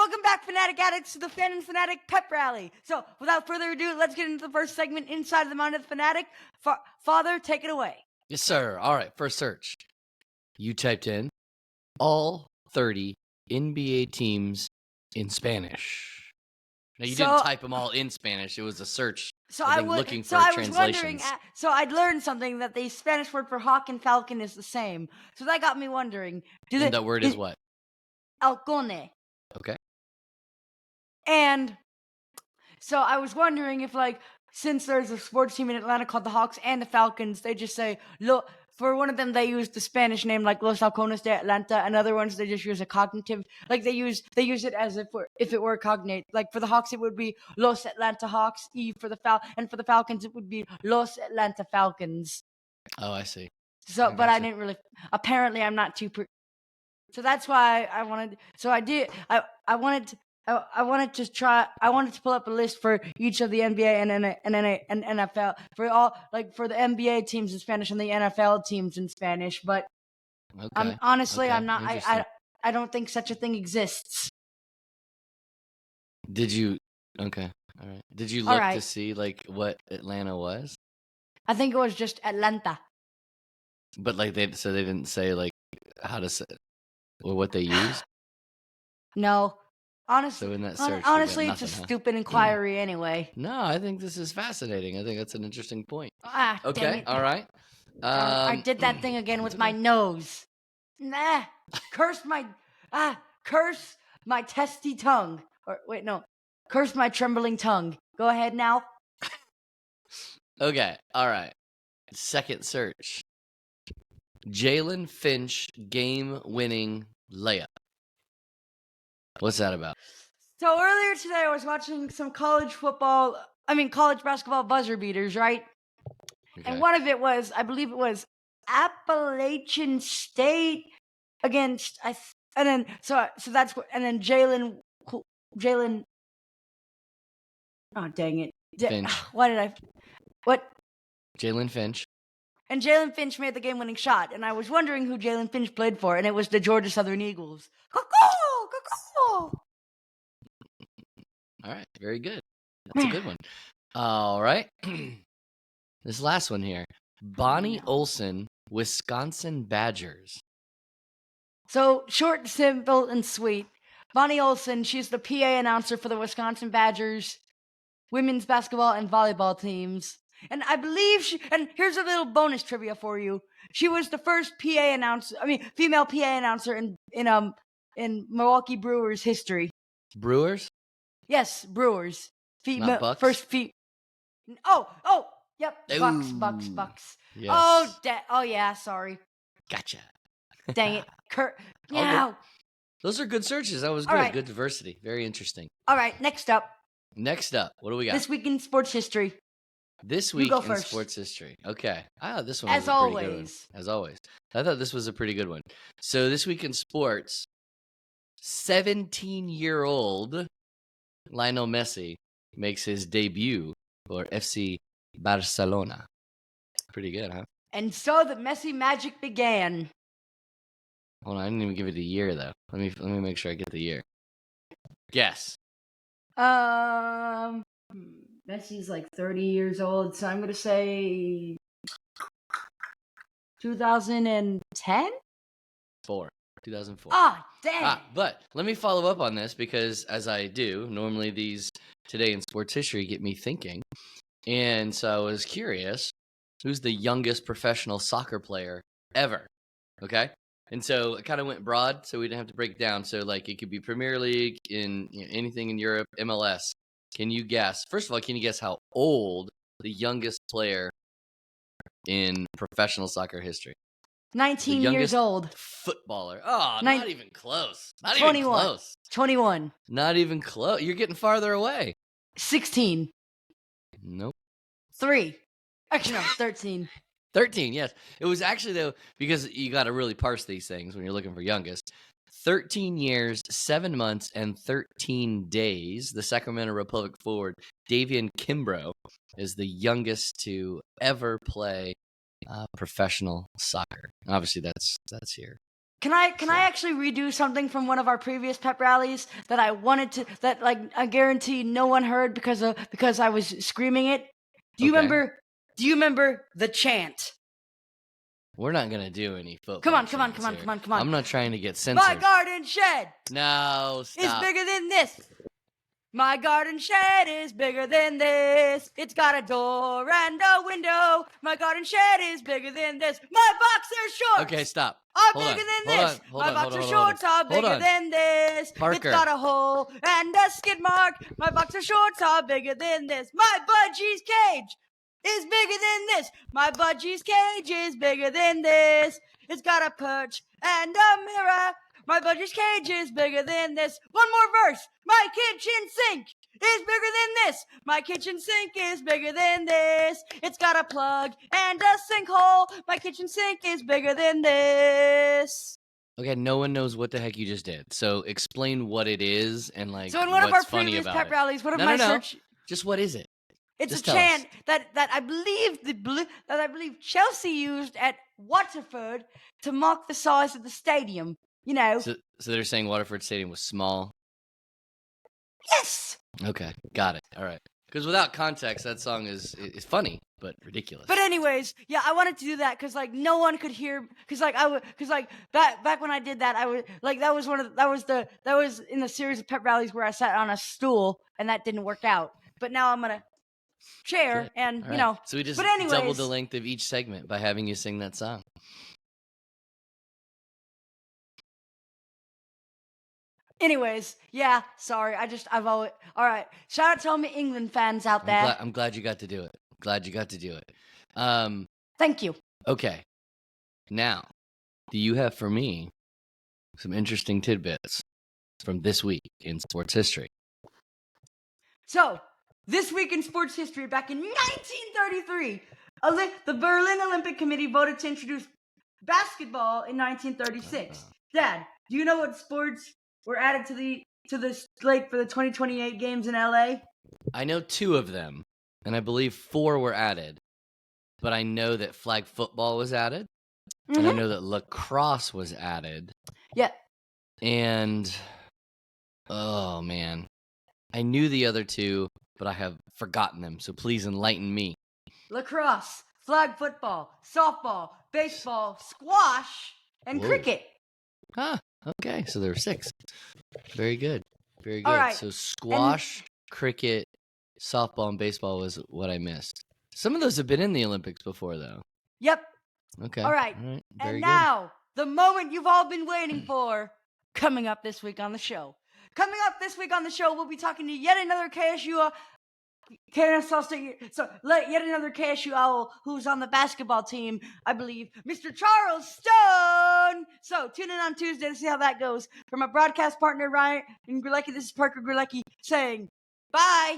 Welcome back, Fanatic Addicts, to the Fanatic PepRally. So, without further ado, let's get into the first segment, Inside the Mind of the Fanatic. Father, take it away. Yes, sir. All right, first search. You typed in all 30 NBA teams in Spanish. Now, you didn't type them all in Spanish. It was a search. Looking for translations. So I'd learned something that the Spanish word for hawk and falcon is the same. So that got me wondering. That word is what? Halcone. Okay. And so I was wondering if, since there's a sports team in Atlanta called the Hawks and the Falcons, they just say, look, for one of them, they use the Spanish name, like Los Halcones de Atlanta, and other ones, they just use a cognitive, they use it as if it were cognate. Like, for the Hawks, it would be Los Atlanta Hawks, and for the Falcons, it would be Los Atlanta Falcons. Oh, I see. So, but I didn't really, apparently I'm not too, so that's why I wanted, so I did, I wanted to pull up a list for each of the NBA and NFL for all, for the NBA teams in Spanish and the NFL teams in Spanish. But I'm not. I don't think such a thing exists. Did you? Okay, all right. Did you look to see what Atlanta was? I think it was just Atlanta. But they didn't say how to say or what they used. No. Honestly, so in that search, it's a stupid inquiry anyway. No, I think this is fascinating. I think that's an interesting point. Okay, all right. I did that thing again with my nose. Nah, curse my testy tongue. Or wait, no, curse my trembling tongue. Go ahead now. Okay, all right. Second search. Jalen Finch game-winning layup. What's that about? So earlier today, I was watching some college basketball buzzer beaters, right? Okay. And one of it was, I believe it was Appalachian State against, and then Jalen. Oh dang it! Finch. What? Jalen Finch. And Jalen Finch made the game-winning shot, and I was wondering who Jalen Finch played for, and it was the Georgia Southern Eagles. All right, very good. That's a good one. All right. This last one here. Bonnie Olsen, Wisconsin Badgers. So, short, simple, and sweet. Bonnie Olsen, she's the PA announcer for the Wisconsin Badgers women's basketball and volleyball teams. And I believe and here's a little bonus trivia for you. She was the first female PA announcer in Milwaukee Brewers history. Brewers? Yes, Brewers. Not Bucks? Yep. Ooh. Bucks. Yes. Oh yeah, sorry. Gotcha. Dang it. Yeah. Those are good searches. That was good. Right. Good diversity. Very interesting. All right, next up, what do we got? This week in sports history. This week in sports history. Okay. This one was a pretty good one. As always. I thought this was a pretty good one. So this week in sports, 17-year-old Lionel Messi makes his debut for FC Barcelona. Pretty good, huh? And so the Messi magic began. Hold on, I didn't even give it a year though. Let me make sure I get the year. Guess. Messi's 30 years old, so I'm going to say 2010? 2004. Ah, dang. But let me follow up on this because as I do, normally these Today in Sports History get me thinking. And so I was curious, who's the youngest professional soccer player ever? Okay? And so it kind of went broad, so we didn't have to break it down. So it could be Premier League, anything in Europe, MLS. Can you guess? First of all, can you guess how old the youngest player in professional soccer history? 19 years old. Footballer. Oh, not even close. Not 21. Even close. 21. Not even close. You're getting farther away. 16. Nope. 3. Actually, no, 13. 13, yes. It was actually, though, because you got to really parse these things when you're looking for youngest. 13 years, 7 months, and 13 days. The Sacramento Republic forward, Davian Kimbrough, is the youngest to ever play professional soccer. Obviously, that's here Can I actually redo something from one of our previous pep rallies that I wanted to that like I guarantee no one heard because I was screaming it? Do you Okay. remember the chant? We're not gonna do any football. Come on. I'm not trying to get censored. My garden shed No, is stop. bigger than this. My garden shed is bigger than this. It's got a door and a window. My garden shed is bigger than this. My boxer shorts Okay, stop. are Hold bigger on, than hold this. on, hold My on, hold boxer on, hold on. shorts are Hold bigger on. than this. Parker. It's got a hole and a skid mark. My boxer shorts are bigger than this. My budgie's cage is bigger than this. My budgie's cage is bigger than this. It's got a perch and a mirror. My budgie's cage is bigger than this. One more verse. My kitchen sink is bigger than this. My kitchen sink is bigger than this. It's got a plug and a sinkhole. My kitchen sink is bigger than this. Okay, no one knows what the heck you just did. So explain what it is and like So in one of our what's funny previous about pep it. rallies, one of No, my no, no. search, Just what is it? it's Just a tell us. chant that I believe Chelsea used at Waterford to mock the size of the stadium. You know. So they're saying Waterford Stadium was small. Yes. Okay, got it. All right. Because without context, that song is funny but ridiculous. But anyways, yeah, I wanted to do that because like no one could hear because back when I did that I was like that was in the series of pep rallies where I sat on a stool and that didn't work out. But now I'm gonna chair Good. and All you right. know. So we just but anyways, doubled the length of each segment by having you sing that song. Anyways, yeah, sorry. I've always all right. Shout out to all my England fans out there. I'm glad you got to do it. Glad you got to do it. Thank you. Okay. Now, do you have for me some interesting tidbits from this week in sports history? So, this week in sports history, back in 1933, the Berlin Olympic Committee voted to introduce basketball in 1936. Dad, do you know what sports were added to the slate for the 2028 games in LA? I know 2 of them, and I believe 4 were added. But I know that flag football was added, and I know that lacrosse was added. Yeah. And oh man, I knew the other 2, but I have forgotten them. So please enlighten me. Lacrosse, flag football, softball, baseball, squash, and cricket. Ah, okay. So there were 6. Very good. Very good. All right. So squash, cricket, softball, and baseball was what I missed. Some of those have been in the Olympics before, though. Yep. Okay. All right. Very and good. now, the moment you've all been waiting for, coming up this week on the show. Coming up this week on the show, we'll be talking to yet another KSU owl who's on the basketball team, I believe, Mr. Charles Stone. So tune in on Tuesday to see how that goes. From my broadcast partner, Ryan Grulecki, this is Parker Grulecki saying bye.